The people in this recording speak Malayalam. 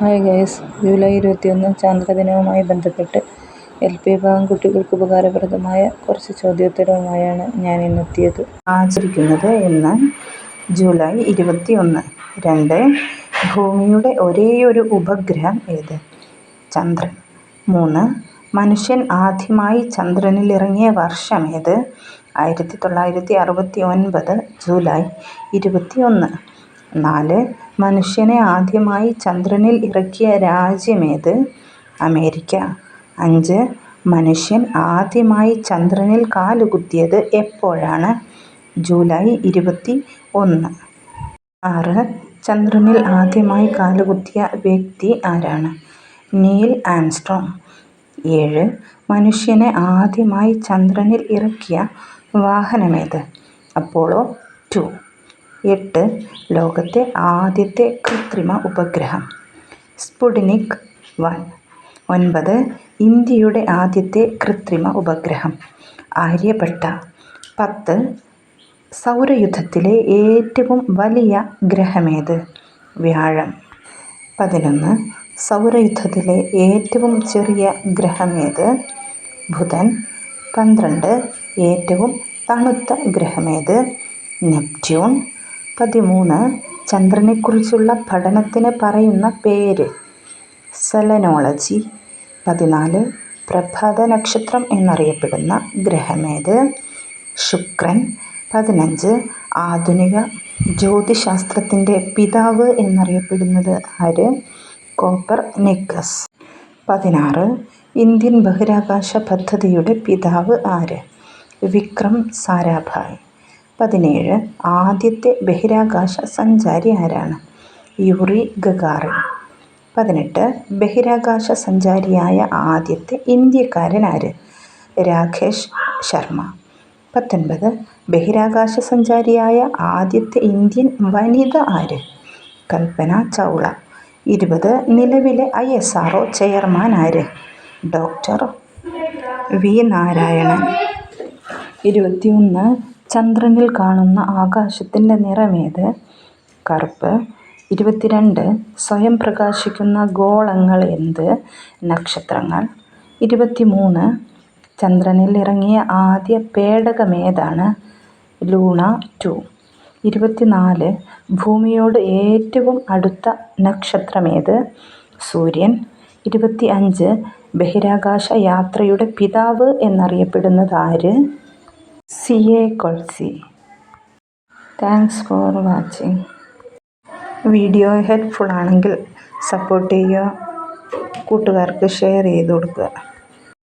ഹായ് ഗൈസ്, ജൂലൈ 21 ചാന്ദ്രദിനവുമായി ബന്ധപ്പെട്ട് LP വിഭാഗം കുട്ടികൾക്ക് ഉപകാരപ്രദമായ കുറച്ച് ചോദ്യോത്തരവുമായാണ് ഞാൻ ഇന്നെത്തിയത്. ആചരിക്കുന്നത് ഇന്ന് ജൂലൈ 21. 2. ഭൂമിയുടെ ഒരേയൊരു ഉപഗ്രഹം ഏത്? ചന്ദ്രൻ. 3. മനുഷ്യൻ ആദ്യമായി ചന്ദ്രനിലിറങ്ങിയ വർഷമേത്? 1969 ജൂലൈ 21. 4. മനുഷ്യനെ ആദ്യമായി ചന്ദ്രനിൽ ഇറക്കിയ രാജ്യമേത്? അമേരിക്ക. 5. മനുഷ്യൻ ആദ്യമായി ചന്ദ്രനിൽ കാലുകുത്തിയത് എപ്പോഴാണ്? ജൂലൈ 21. 6. ചന്ദ്രനിൽ ആദ്യമായി കാലുകുത്തിയ വ്യക്തി ആരാണ്? Neil Armstrong. 7. മനുഷ്യനെ ആദ്യമായി ചന്ദ്രനിൽ ഇറക്കിയ വാഹനമേത്? അപ്പോളോ 2. 8. ലോകത്തെ ആദ്യത്തെ കൃത്രിമ ഉപഗ്രഹം? സ്പുട്നിക് 1. 9. ഇന്ത്യയുടെ ആദ്യത്തെ കൃത്രിമ ഉപഗ്രഹം? ആര്യഭട്ട. 10. സൗരയൂഥത്തിലെ ഏറ്റവും വലിയ ഗ്രഹമേത്? വ്യാഴം. 11. സൗരയൂഥത്തിലെ ഏറ്റവും ചെറിയ ഗ്രഹമേത്? ബുധൻ. 12. ഏറ്റവും തണുത്ത ഗ്രഹമേത്? നെപ്റ്റ്യൂൺ. 13. ചന്ദ്രനെക്കുറിച്ചുള്ള പഠനത്തിന് പറയുന്ന പേര്? സെലനോളജി. 14. പ്രഭാത നക്ഷത്രം എന്നറിയപ്പെടുന്ന ഗ്രഹമേത്? ശുക്രൻ. 15. ആധുനിക ജ്യോതിശാസ്ത്രത്തിൻ്റെ പിതാവ് എന്നറിയപ്പെടുന്നത് ആര്? കോപ്പർനിക്കസ്. 16. ഇന്ത്യൻ ബഹിരാകാശ പദ്ധതിയുടെ പിതാവ് ആര്? വിക്രം സാരാഭായ്. 17. ആദ്യത്തെ ബഹിരാകാശ സഞ്ചാരി ആരാണ്? Yuri Gagarin. 18. ബഹിരാകാശ സഞ്ചാരിയായ ആദ്യത്തെ ഇന്ത്യക്കാരൻ ആര്? രാകേഷ് ശർമ്മ. 19. ബഹിരാകാശ സഞ്ചാരിയായ ആദ്യത്തെ ഇന്ത്യൻ വനിത ആര്? കൽപ്പന ചൗള. 20. നിലവിലെ ISRO ചെയർമാൻ ആര്? Doctor V Narayanan. 21. ചന്ദ്രനിൽ കാണുന്ന ആകാശത്തിൻ്റെ നിറമേത്? കറുപ്പ്. 22. സ്വയം പ്രകാശിക്കുന്ന ഗോളങ്ങൾ എന്ത്? നക്ഷത്രങ്ങൾ. 23. ചന്ദ്രനിൽ ഇറങ്ങിയ ആദ്യ പേടകമേതാണ്? ലൂണ 2. 24. ഭൂമിയോട് ഏറ്റവും അടുത്ത നക്ഷത്രമേത്? സൂര്യൻ. 25. ബഹിരാകാശ യാത്രയുടെ പിതാവ് എന്നറിയപ്പെടുന്നത് ആര്? CA കൊൾസി. Thanks for watching. Video helpful ആണെങ്കിൽ സപ്പോർട്ട് ചെയ്യുക, കൂട്ടുകാർക്ക് ഷെയർ ചെയ്ത് കൊടുക്കുക.